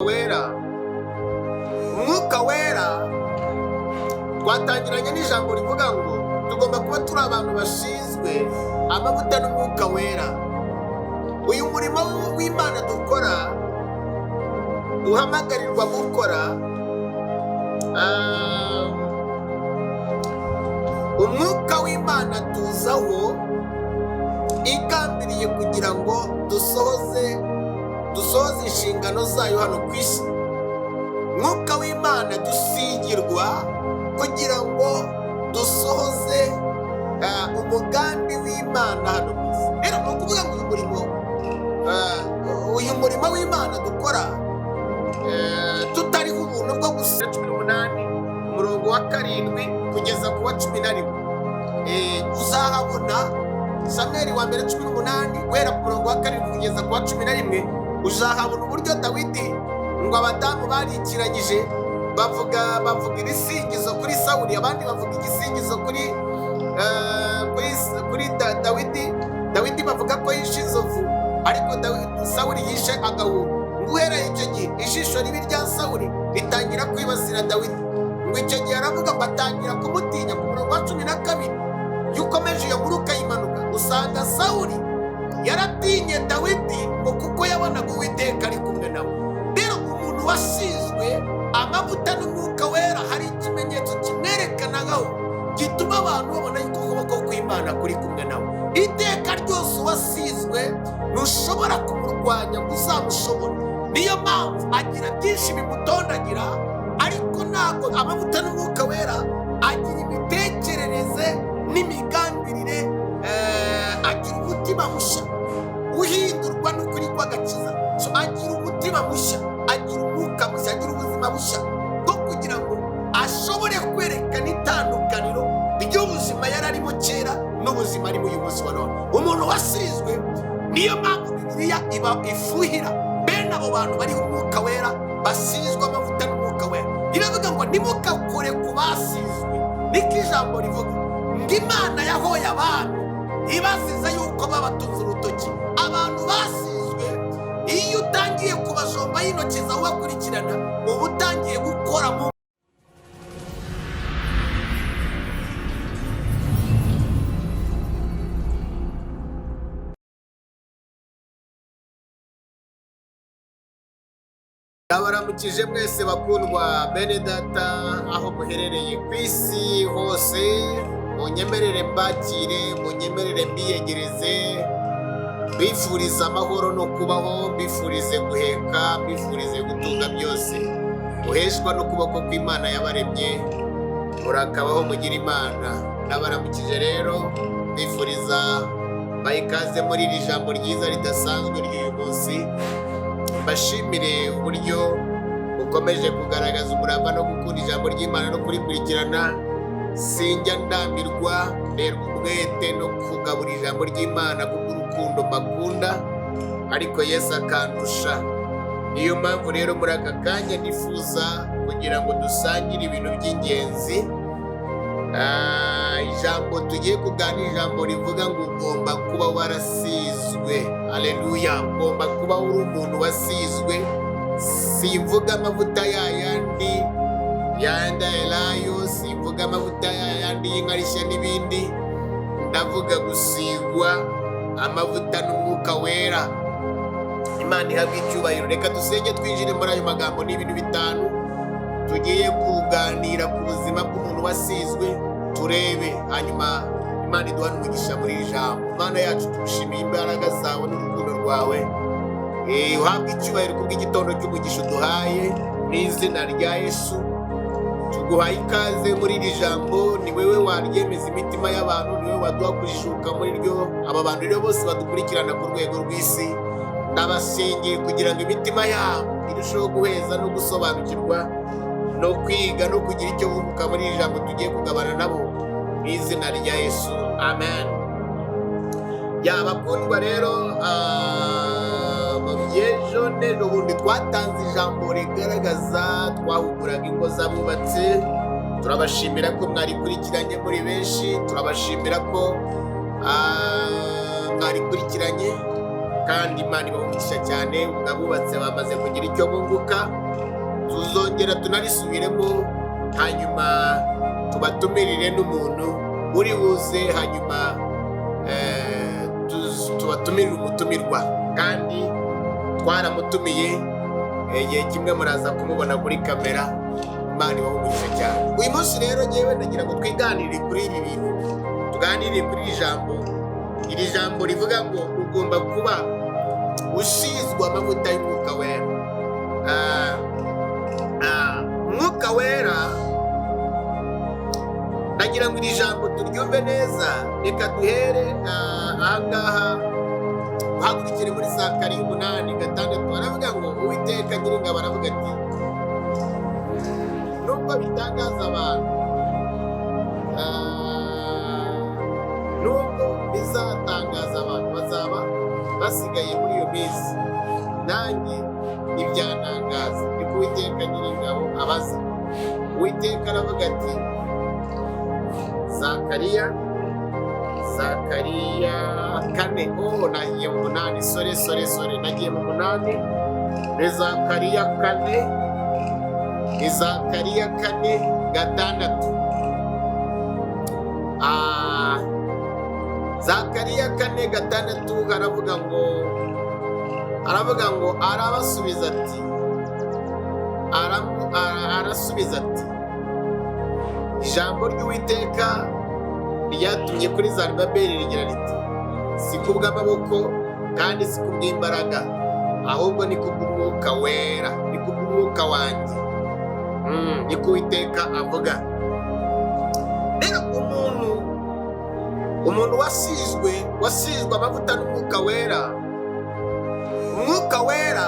wera. Umwuka wera twatangiranye n'ijambo rivuga ngo tugomba kuba turi abantu bashinzwe amavuta n'umwuka wera. Uyu murimo w'Imana dukora, duhamagarirwa gukora, umwuka w'Imana tuzaho igambiriye kugira ngo dusohoze inshingano zayo hano ku isi. Umwuka w'Imana dusigirwa kugira ngo dusohoze umugambi w'Imana hano ku isi. Rero ni ukuvuga ngo uyu murimo w'Imana dukora tutariho ubuntu bwo gusa 18 umurongo wa 7 kugeza ku wa 11 uzahabona Samweli wa mbere 18 guhera ku murongo wa 7 kugeza ku wa 11 uzahabona uburyo Dawidi ngo abadamu barikiranyije bavuga ibisingizo kuri Sawuli, abandi bavuga igisingizo kuri Dawidi bavuga ko yishe inzovu, ariko Sawuli yishe agahungu. Guhera icyo gihe ijisho ribi rya Sawuli ritangira kwibasira Dawidi, ngo icyo gihe aravuga ngo atangira kumutinya. Ku murongo wa 12 iyo ukomeje iyo nkuru ukayimanuka usanga Sawuli yaratinye Dawidi ngo kuko yabonaga Uwiteka ari kumwe nawe. Rero umuntu wasizwe amavuta n'umwuka wera hari ikimenyetso kimwerekanagaho gituma abantu babona yuko ukuboko kw'Imana kuri kumwe nawe. Iteka ryose uwasizwe ntushobora kumurwanya ngo uzamushobore. Niyo mpamvu agira byinshi bimutondagira, ariko ntabwo amavuta n'umwuka wera agira imitekerereze n'imigambirire, agira umutima mushya uhindurwa n'ukuri kw'agakiza. So agira umutima mushya, agira umwuka mushya, agira ubuzima bushya bwo kugira ngo ashobore kwerekana itandukaniro ry'ubuzima yari arimo kera n'ubuzima arimo uyu munsi wa none. Umuntu wasizwe, niyo mpamvu Bibiliya iba ifuhira bene abo bantu bariho umwuka wera, basizwe amavuta n'umwuka wera. Iravuga ngo ntimukakore ku basizwe, niko ijambo rivuga ngo Imana yahoye abantu ibaziza yuko babatunze urutoki. Abantu basizwe, iyo utangiye kubajomba y'intoki zawe ubakurikirana, uba utangiye gukora mu Ndabaramukije mwese bakundwa bene data aho muherereye ku isi hose. Munyemerere mbakire, munyemerere mbiyegereze, bifuriza amahoro no kubaho, bifurize guheka, bifurize gutunga byose, uheshwa n'ukuboko kw'Imana yabaremye, murakabaho mugira Imana. Ndabaramukije rero, bifuriza bayikaze muri iri jambo ryiza ridasanzwe ry'uyu munsi. Bashimire uburyo ukomeje kugaragaza umurava no gukunda ijambo ry'Imana no kurikurikirana. Sinjya ndambirwa, nterwa umwete no kugabura ijambo ry'Imana kubw'urukundo mbakunda, ariko Yesu akandusha. Niyo mpamvu rero muri aka kanya nifuza kugira ngo dusangire ibintu by'ingenzi. Ijambo tugiye kuganira, ijambo rivuga ngo ugomba kuba warasizwe. Haleluya! Ugomba kuba uri umuntu wasizwe. Simvuga amavuta yayandi yanda elayo, simvuga amavuta yayandi y'inkarishya n'ibindi, ndavuga gusigwa amavuta n'umwuka wera. Imana ihabwe icyubahiro. Reka dusenge twinjire muri ayo magambo. Ni ibintu bitanu tugiye kuganira ku buzima bw'umuntu wasizwe, turebe, hanyuma Imana iduha umugisha muri iri jambo. Imana yacu tugushimiye imbaraga zawe n'urukundo rwawe. Uhabwe icyubahiro kubw'igitondo cy'umugisha uduhaye, mu izina rya Yesu. Tuguhaye ikaze muri iri jambo. Ni wewe waryemeza imitima y'abantu, ni wewe waduha kujijuka muri ryo. Aba bantu rero bose badukurikirana ku rwego rw'isi, ndabasengeye kugira ngo imitima yabo irusheho guheza no gusobanukirwa no kwiga no kugira icyo bunguka muri iri jambo tugiye kugabana nabo, mu izina rya Yesu, amen. Bakundwa rero, mu by'ejo n'ejo bundi twatanze ijambo rigaragaza, twahuguraga ingo z'abubatse. Turabashimira ko mwarikurikiranye muri benshi, turabashimira ko mwarikurikiranye, kandi Imana ibahumugisha cyane. Abubatse bamaze kugira icyo bunguka, tuzongera tunarisubiremo, hanyuma tubatumirire n'umuntu uri buze, hanyuma tubatumirire umutumirwa, kandi twaramutumiye. Igihe kimwe muraza kumubona kuri kamera. Imana ibahumugisha cyane. Uyu munsi rero ngewe ndagira ngo twiganire kuri ibi bintu, tuganire kuri iri jambo rivuga ngo ugomba kuba usizwe amavuta y'umwuka wera. Umwuka wera, ndagira ngo iri jambo turyumve neza. Reka duhere ahangaha, uhagurukire muri Zakariya 8:6. Baravuga ngo Uwiteka Nyiringabo aravuga ati, nubwo bitangaza abantu, nubwo bizatangaza abantu, bazaba basigaye muri iyo minsi, nanjye ntibyantangaza, niko Uwiteka Nyiringabo abaza. Uwiteka aravuga ati, Zakariya 4. Nagiye mu 8. Sore, nagiye mu 8. Ni Zakariya 4. Ni Zakariya 4:6. Zakariya 4:6 aravuga ngo arabasubiza ati, arasubiza ati, ijambo ry'Uwiteka ryatumye kuri Zerubabeli rigira riti, si kubw'amaboko kandi si kubw'imbaraga, ahubwo ni kubw'umwuka wera, ni kubw'umwuka wanjye. Niko Uwiteka avuga. Rero umuntu wasizwe amavuta n'umwuka wera, umwuka wera,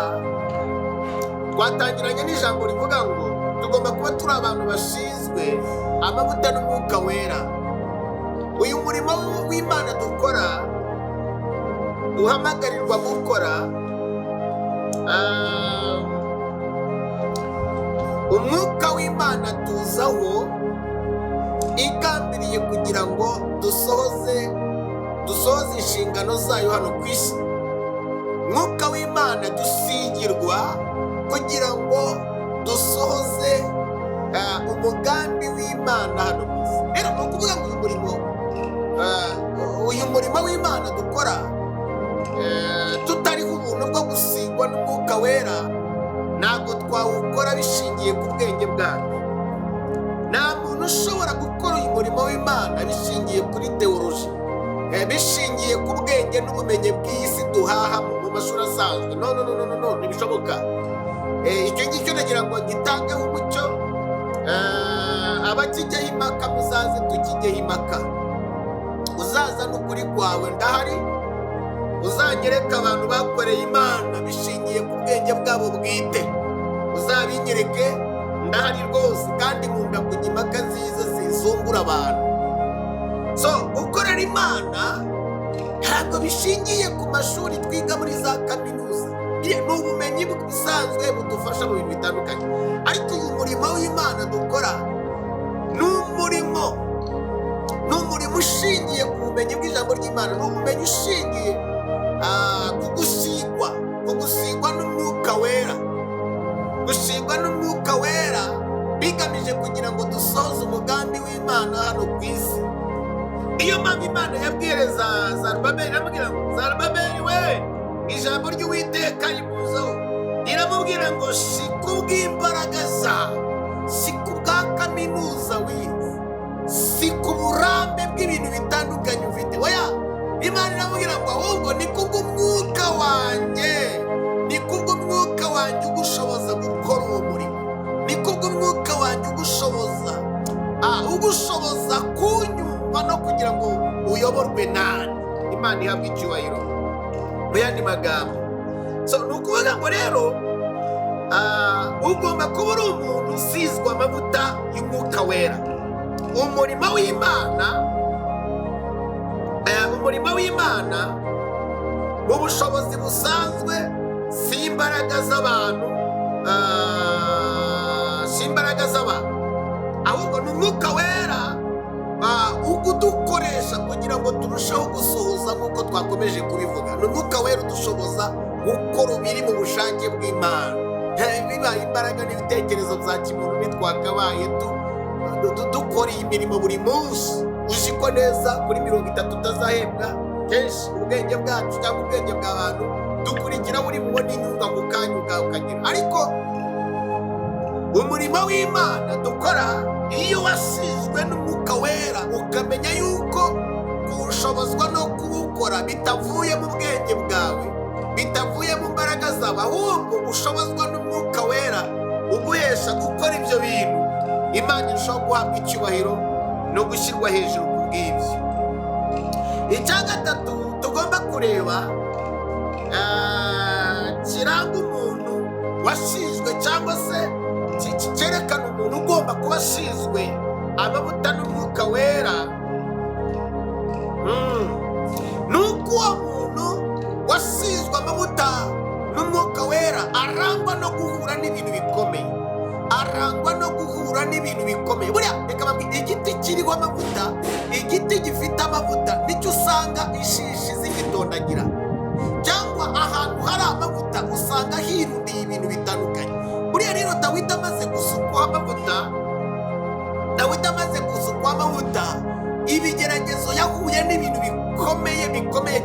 twatangiranye n'ijambo rivuga ngo tugomba kuba turi abantu basizwe amavuta n'umwuka wera. Uyu murimo w'Imana dukora, duhamagarirwa gukora, umwuka w'Imana tuzaho igambiriye kugira ngo dusohoze inshingano zayo hano ku isi. Umwuka w'Imana dusigirwa kugira ngo dusohoze umugambi w'Imana hano ku isi. Rero ni ukuvuga ngo uyu murimo w'Imana dukora, tutariho ubuntu bwo gusigwa n'umwuka wera, ntabwo twawukora bishingiye ku bwenge bwacu. Nta muntu ushobora gukora uyu murimo w'Imana bishingiye kuri teoloji, bishingiye ku bwenge n'ubumenyi bw'isi duhahamo mu mashuri asanzwe. No, ntibishoboka. Icyo ngicyo nagira ngo gitangeho umucyo. Abakijyaho impaka muzaze tukijyeho impaka. Uzazana ukuri kwawe, ndahari. Uzanyereka abantu bakoreye Imana bishingiye ku bwenge bwabo bwite, uzabinyereke, ndahari rwose, kandi nkunda kujya impaka nziza zizungura abantu. Gukorera Imana ntabwo bishingiye ku mashuri twiga muri za kaminuza. Ni ubumenyi busanzwe budufasha mu bintu bitandukanye, ariko uyu murimo w'Imana dukora ni umurimo ushingiye ku bumenyi bw'ijambo ry'Imana. Ni ubumenyi ushingiye ku gusigwa n'umwuka wera, gusigwa n'umwuka wera bigamije kugira ngo dusohoze umugambi w'Imana hano ku isi. Iyo mpamvu Imana yabwiriza Zerubabeli, iramubwira ngo Zerubabeli we, ijambo ry'Uwiteka rimuzaho, riramubwira ngo si kubw'imbaraga zawe, si kubwa kaminuza wize, si ku burambe bw'ibintu bitandukanye ufite. Oya, Imana iramubwira ngo ahubwo ni kubw'umwuka wanjye, ni kubw'umwuka wanjye ugushoboza gukora uwo murimo, ni kubw'umwuka wanjye ugushoboza kunyumva no kugira ngo uyoborwe nani. Imana ihabwa icyubahiro. Mu yandi magambo, ni ukuvuga ngo rero ugomba kuba uri umuntu usizwe amavuta y'umwuka wera. Umurimo w'Imana mu bushobozi busanzwe, si imbaraga z'abantu, ahubwo ni umwuka wera udukoresha kugira ngo turusheho turushaho gusohoza nk'uko twakomeje kubivuga. Ni umwuka wera udushoboza gukora ibiri mu bushake bw'Imana. Bibaye imbaraga n'ibitekerezo bya kimuntu ntitwakabaye dukora iyi mirimo buri munsi. Uzi ko neza kuri 30 utazahembwa kenshi ubwenge bwacu cyangwa ubwenge bw'abantu dukurikira buri mubona inyungu ako kanya ukagira. Ariko umurimo w'Imana dukora iyo wasizwe n'umwuka wera, ukamenya yuko kuwushobozwa no kuwukora bitavuye mu bwenge bwawe, bitavuye mu mbaraga zawe, ahubwo ushobozwa n'umwuka wera uguhesha gukora ibyo bintu, Imana irushaho guhabwa icyubahiro no gushyirwa hejuru ku bw'ibyo. Icya gatatu tugomba kureba kiranga umuntu wasizwe cyangwa se cyerekana umuntu ugomba kuba asizwe amavuta n'umwuka wera, nuko uwo muntu wasizwe amavuta n'umwuka wera arangwa no guhura n'ibintu bikomeye, arangwa no guhura n'ibintu bikomeye. Buriya reka mbabwire, igiti kiriho amavuta, igiti gifite amavuta nicyo usanga ishishi zigitondagira, cyangwa ahantu hari amavuta usanga hirundiye ibintu bitandukanye. Buriya rero Dawidi amaze gusukwaho amavuta, ibigeragezo yahuye n'ibintu bikomeye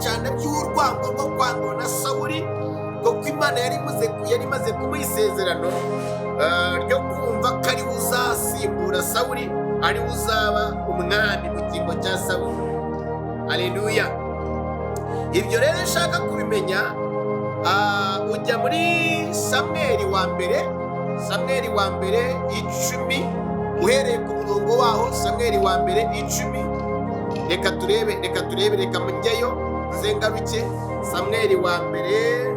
cyane by'urwango rwo kwangwa na Sawuli, kuko Imana yari imaze kumuha isezerano ryo kumva ko ari uzasimbura Sawuli, ari uzaba umwami mu cyimbo cya Sawuli. Haleluya! Ibyo rero nshaka kubimenya, ujya muri Samweli wa mbere 10, uhereye ku murongo waho. Samweli wa mbere 10, reka turebe, reka mujyeyo zengaruke. Samweli wa mbere,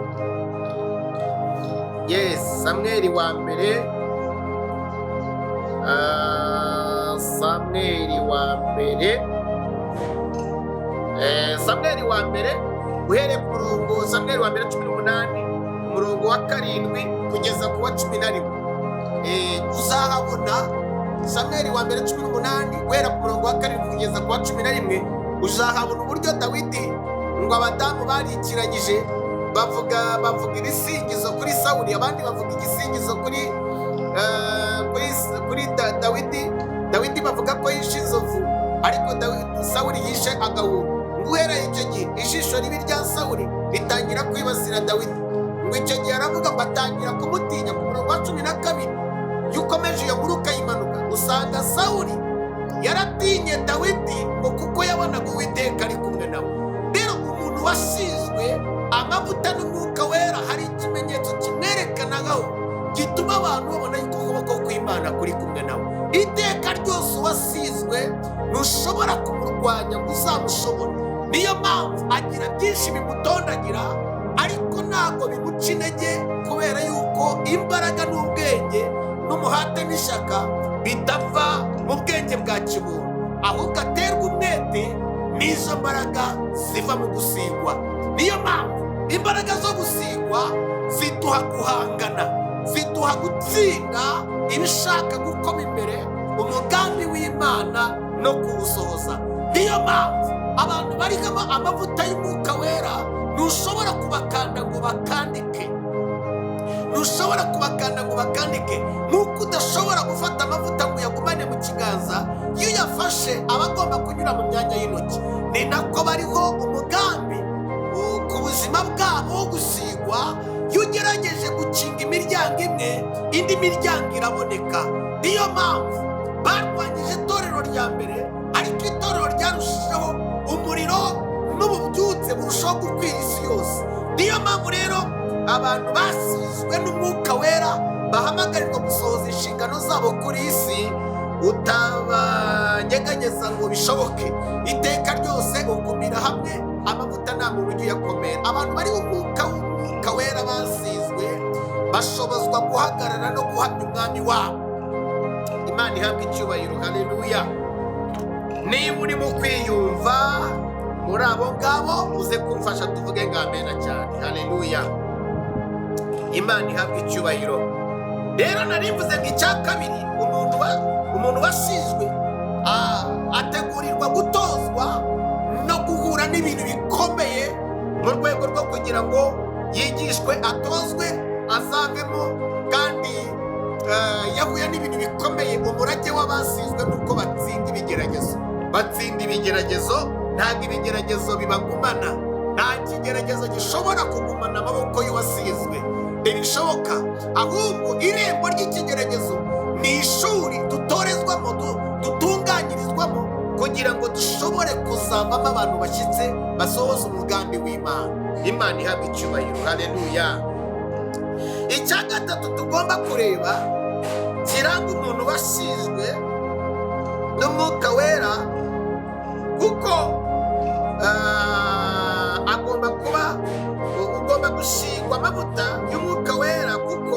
Samweli wa mbere, Samweli wa mbere uhereye ku murongo, Samweli wa mbere 18 umurongo wa 7 kugeza ku wa 11. Uzahabona Samweli wa mbere 18 guhera ku murongo wa 7 kugeza ku wa 11. Uzahabona uburyo Dawidi ngo abadamu barikiranyije bavuga ibisingizo kuri Sawuli, abandi bavuga igisingizo kuri Dawidi bavuga ko yishe inzovu, ariko Sawuli yishe agahungu. Guhera icyo gihe ijisho ribi rya Sawuli ritangira kwibasira Dawidi, ngo icyo gihe aravuga ngo atangira kumutinya. Ku murongo wa 12 iyo ukomeje iyo nkuru ukayimanuka, usanga Sawuli yaratinye Dawidi ngo kuko yabonaga Uwiteka ari kumwe nawe. Rero umuntu wasizwe amavuta n'umwuka wera, hari ikimenyetso kimwerekanagaho gituma abantu babona yuko ukuboko kw'Imana kuri kumwe nawe. Iteka ryose uwasizwe ntushobora kumurwanya ngo uzamushobore. Niyo mpamvu agira byinshi bimutondagira, ariko ntabwo bimuca intege, kubera yuko imbaraga n'ubwenge n'umuhate n'ishyaka bitava mu bwenge bwa kimuntu, ahubwo aterwa umwete n'izo mbaraga ziva mu gusigwa. Niyo mpamvu imbaraga zo gusigwa ziduha guhangana, ziduha gutsinda ibishaka gukoma imbere umugambi w'Imana no kuwusohoza. Niyo mpamvu abantu barigamo amavuta y'umwuka wera ntushobora kubakanda ngo bakandike, nk'uko udashobora gufata amavuta ngo uyagumane mu kiganza. Iyo uyafashe aba agomba kunyura mu myanya y'intoki. Ni nako bariho umugambi ku buzima bwabo wo gusigwa. Iyo ugerageje gukinga imiryango imwe, indi miryango iraboneka. Niyo mpamvu barwanyije itorero rya mbere, ariko itorero ryarushijeho umuriro n'ububyutse burushaho gukwira isi yose. Niyo mpamvu rero abantu basizwe n'umwuka wera bahamagarirwa gusohoza inshingano zabo kuri isi, utabanyeganyeza ngo bishoboke. Iteka ryose ugumira hamwe, amavuta nta muntu ugiye akomera. Abantu bari umwuka wera basizwe bashobozwa guhagarara no guhamya umwami wabo. Imana ihabwa icyubahiro. Haleluya! Niba urimo kwiyumva muri abo ngabo, uze kumfasha tuvuge ngo amena cyane. Haleluya! Imana ihabwa icyubahiro. Rero nari mvuze ngo icya kabiri, umuntu wasizwe mu rwego rwo kugira ngo yigishwe, atozwe, azavemo. Kandi yahuye n'ibintu bikomeye. Umurage w'abasizwe nuko batsinda ibigeragezo. Batsinda ibigeragezo. Ntabwo ibigeragezo bibagumana. Nta kigeragezo gishobora kugumana amaboko y'uwasizwe, ntibishoboka. Ahubwo irembo ry'ikigeragezo ni ishuri dutorezwamo, dutunganyirizwamo, kugira ngo dushobore kuzavamo abantu bashyitse basohoza umugambi w'Imana. Imana ihabwa icyubahiro. Haleluya. Icya gatatu tugomba kureba kiranga umuntu wasizwe n'Umwuka Wera, kuko ugomba gusigwa amavuta y'Umwuka Wera, kuko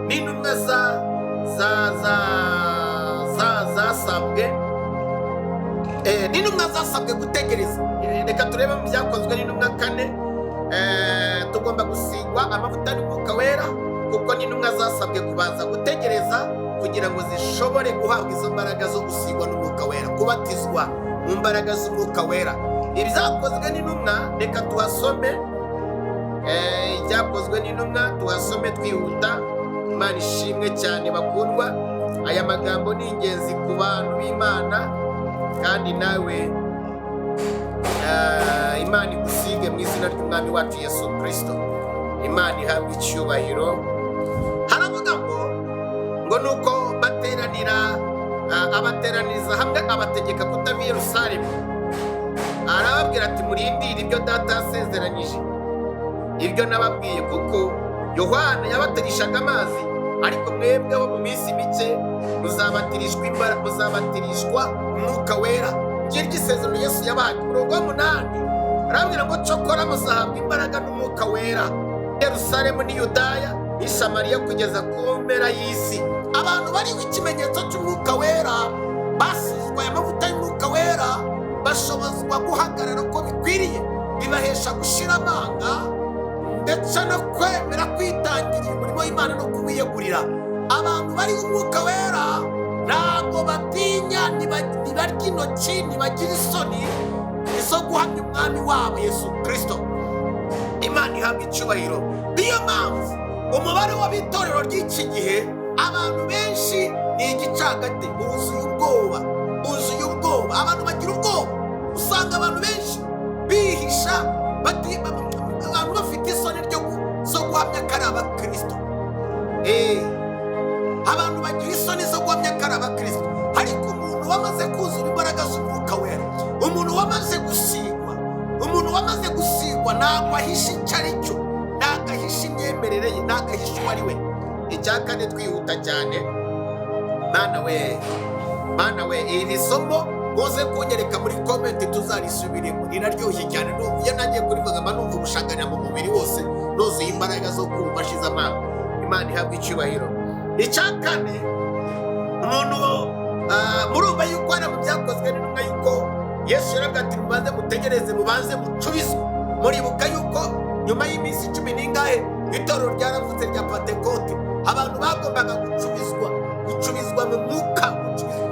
n'intumwa zasabwe gutegereza. Reka turebe mu Byakozwe n'Intumwa 4. Tugomba gusigwa amavuta y'Umwuka Wera, kuko n'intumwa zasabwe kubanza gutegereza kugira ngo zishobore guhabwa izo mbaraga zo gusigwa n'Umwuka Wera, kubatizwa mu mbaraga z'Umwuka Wera. Ibyakozwe n'Intumwa, reka tuhasome. Ibyakozwe n'Intumwa tuhasome twihuta. Imana ishimwe cyane bakundwa. Aya magambo ni ingenzi ku bantu b'Imana, kandi nawe Imana igusige mu izina ry'Umwami wacu Yesu Kristo. Imana ihabwa icyubahiro. Haravuga ngo nuko abateraniriza hamwe, abategeka kutava i Yerusalemu. Arababwira ati murindire ibyo Data yasezeranyije, ibyo nababwiye, kuko Yohana yabaterishaga amazi, ariko mwebweho mu minsi mike muzabatirishwa Umwuka Wera. Ngiryo isezerano Yesu yabahaye. Umurongo wa 8 arababwira ngo cyokora muzahabwa imbaraga n'Umwuka Wera. Yerusalemu ni Yudaya ni Samariya kugeza ku mpera y'isi. Abantu bariho ikimenyetso cy'Umwuka Wera, basizwe amavuta y'Umwuka Wera, bashobozwa guhagarara uko bikwiriye, bibahesha gushira amanga ndetse no kwemera kwitangirira umurimo w'Imana no kuwiyegurira. Abantu bariho Umwuka Wera ntabwo batinya, ntibarya intoki, ntibagira isoni zo guhamya Umwami wabo Yesu Kristo. Imana ihabwa icyubahiro. Niyo mpamvu umubare w'abitorero ry'iki gihe, abantu benshi ni igicagate, buzuye ubwoba. Abantu bagira ubwoba. Usanga abantu benshi bihisha, abantu bafite isoni zo guhamya ko ari abakristo. Abantu bagira isoni zo guhamya ko ari abakristo. Ariko umuntu wamaze kuzura imbaraga z'Umwuka Wera, umuntu wamaze gusigwa, ntabwo ahisha icyo ari cyo, ntabwo ahisha imyemerere ye, ntabwo ahisha uwo ari we. Icya kane twihuta cyane. Mana we, iri somo muze kunyereka muri komenti, tuzarisubiremo. Riraryoshye cyane. Iyo nagiye kurivuga mba numva ubushagarira mu mubiri wose, nuzuye imbaraga zo kumva ashize amanga. Imana ihabwa icyubahiro. Icya kane, umuntu murumva yuko hano mu Byakozwe n'Intumwa yuko Yesu yaravuga ati mubanze mutegereze, mubanze mucubizwe. Muribuka yuko nyuma y'iminsi 10 n'ingahe itorero ryaravutse rya Pentekote, abantu bagombaga gucubizwa mu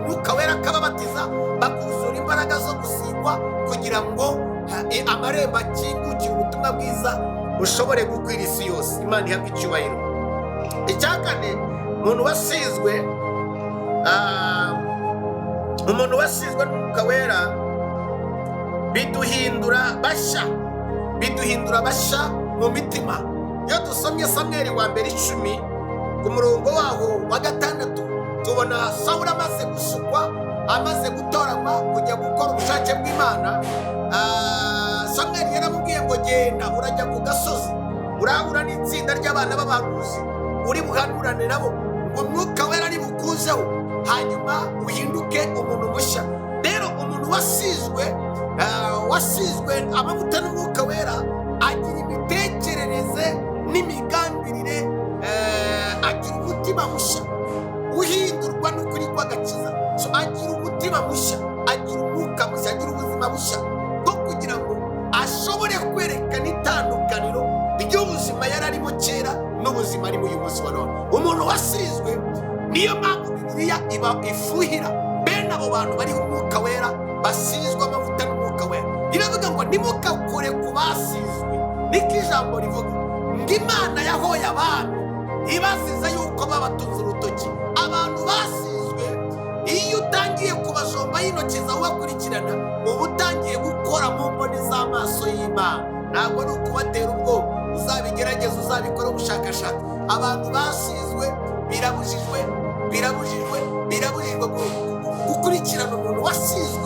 Mwuka Wera, akababatiza, bakuzura imbaraga zo gusigwa, kugira ngo amarembo akingukire ubutumwa bwiza bushobore gukwira isi yose. Imana ihabwa icyubahiro. Icya kane, umuntu wasizwe n'Umwuka Wera biduhindura bashya mu mitima. Iyo dusomye Samweli wa mbere 10 ku murongo waho wa 6, tubona Sawuli amaze gusukwa, amaze gutoranywa kujya gukora ubushake bw'Imana. Samweli yaramubwiye ngo genda urajya ku gasozi, urahura n'itsinda ry'abana b'abahanuzi, uri buhanurane nabo, ngo Umwuka Wera ari bukuzeho, hanyuma uhinduke umuntu mushya. Rero umuntu wasizwe amavuta n'Umwuka Wera agira imitekerereze n'imigambirire, agira umutima mushya uhindurwa n'ukuri kw'agakiza. Agira umutima mushya, agira umwuka mushya, agira ubuzima bushya, bwo kugira ngo ashobore kwerekana itandukaniro ry'ubuzima yari arimo kera n'ubuzima arimo uyu munsi wa none. Umuntu wasizwe, niyo mpamvu Bibiliya ifuhira bene abo bantu bariho Umwuka Wera, basizwe amavuta n'Umwuka Wera. Iravuga ngo nimukakore ku basizwe niko ijambo rivuga ngo Imana yahoye abantu ibasize yuko babatunze urutoki. Abantu basizwe iyo utangiye kubajomba y'intoki zawe ubakurikirana uba utangiye gukora mu mboni z'amaso y'Imana. Ntabwo ari ukubatera ubwoba, uzabigerageza uzabikora ubushakashatsi. Abantu basizwe birabujijwe gukurikirana umuntu wasizwe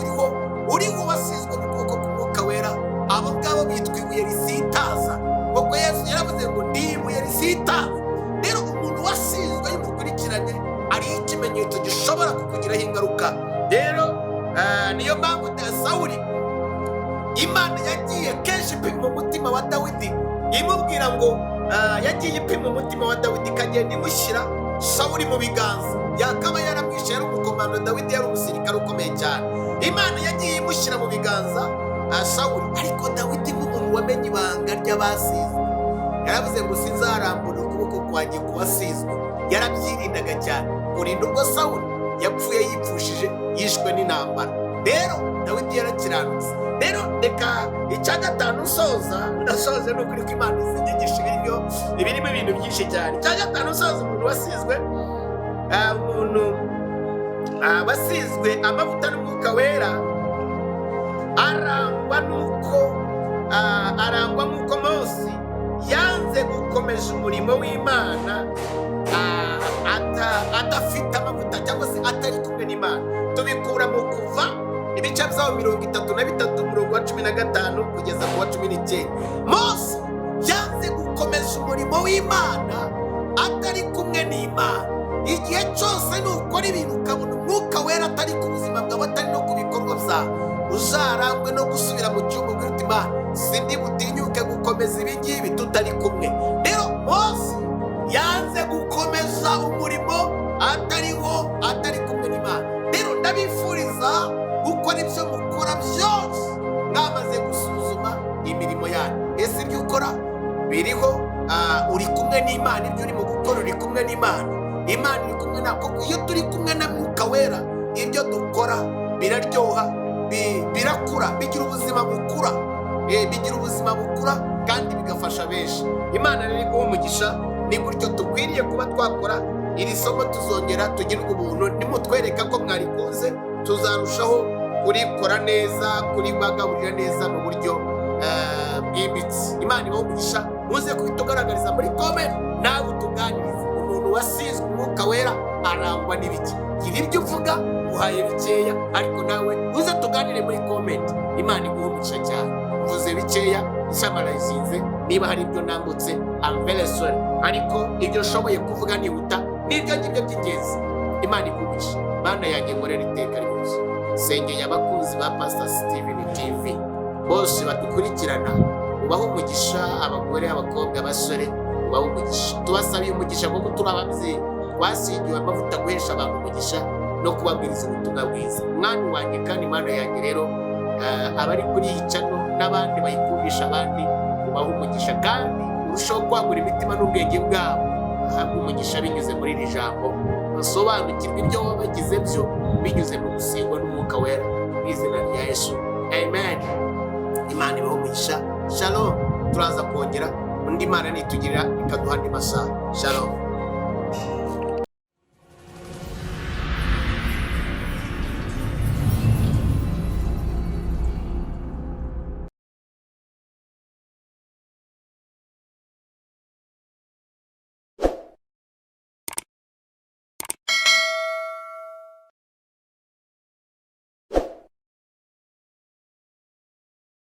uriho wasizwe n'ukuboko k'Umwuka Wera. Abo ngabo bitwa ibuye risitaza, kuko Yesu yaravuze ngo ndi ibuye risitaza. Rero umuntu wasizwe y'umukurikiranye ariho ikimenyetso gishobora kukugiraho ingaruka. Rero niyo mpamvu Sawuli Imana yagiye kenshi ipima umutima wa Dawidi, imubwira ngo yagiye ipima umutima wa Dawidi ikagenda imushyira Sawuli mu biganza. Yakaba yaramwishe, yari umukomando, Dawidi yari umusirikare ukomeye cyane. Imana yagiye imushyira mu biganza Sawuli, ariko Dawidi nk'umuntu wamenye ibanga ry'abasizwe yaravuze ngo sinzarambura ukuboko kwanjye ku basizwe. Yarabyirindaga cyane kurinda ubwo Sawuli yapfuye yipfushije, yishwe n'intambara. Rero Dawidi yarakiranutse. Rero reka icya gatanu ndasoza ni ukuri ko Imana izinyigisha ibirimo ibintu byinshi cyane. Icya gatanu usoza, umuntu wasizwe basizwe amavuta n'Umwuka Wera arangwa n'uko Mose yanze gukomeza umurimo w'Imana adafite amavuta cyangwa se atari kumwe n'Imana. Tubikura mu Kuva ibice byaho 33 umurongo wa 15 kugeza ku wa 19. Mose yanze gukomeza umurimo w'Imana atari kumwe n'Imana. Igihe cyose nukora ibintu ukabona Umwuka Wera atari ku buzima bwawe, atari no ku bikorwa byawe, uzarangwe no gusubira mu cyumba ugira uti Imana sindi butinyuke gukomeza ibi ngibi tutari kumwe. Rero Mose yanze gukomeza umurimo atari kumwe n'Imana. Rero ndabifuriza gukora ibyo mukora byose mwamaze gusuzuma imirimo yanyu. Ese ibyo ukora biriho uri kumwe n'Imana? Ibyo urimo gukora uri kumwe n'Imana? Imana iri kumwe nawe? Kuko iyo turi kumwe na Mwuka Wera ibyo dukora biraryoha, birakura, bigira ubuzima bukura kandi bigafasha benshi. Imana rero iguha umugisha. Ni gutyo dukwiriye kuba twakora iri somo, tuzongera tugirwe ubuntu. Nimutwereka ko mwarikunze, tuzarushaho kurikora neza, kuribagaburira neza mu buryo bwimbitse. Imana ibahe umugisha. Muze kubitugaragariza muri comment, nawe utuganirize. Umuntu wasizwe Umwuka Wera arangwa n'ibiki? Gira ibyo uvuga, uhaye bikeya, ariko nawe uze tuganire muri comment. Imana iguhe umugisha cyane. Mvuze bikeya, isamarayizinze. Niba hari ibyo nambutse, I'm very sorry, ariko ibyo nshoboye kuvuga nihuta n'ibyo ngibyo by'ingenzi. Imana iguhe umugisha. Mana yanjye nkorera iteka ryose. Sengeye abakunzi ba Pastor Steven TV bose badukurikirana, ubaho umugisha. Abagore, abakobwa, abasore, ubaho umugisha. Tubasabiye umugisha kuko turi ababyeyi twasigiwe amavuta guhesha abantu umugisha no kubabwiriza ubutumwa bwiza. Mwana wanjye kandi Mana yanjye rero, abari kuri iyi channel n'abandi bayikundisha abandi, ubaho umugisha kandi urushaho kwagura imitima n'ubwenge bwabo. Ahabwe umugisha binyuze muri iri jambo, basobanukirwa ibyo wabagize byo binyuze mu gusigwa n'Umwuka Wera, mu izina rya Yesu, amen. Imana ibahe umugisha. Shalom. Turaza kongera undi Mana nitugirira ikaduha andi masaha. Shalom.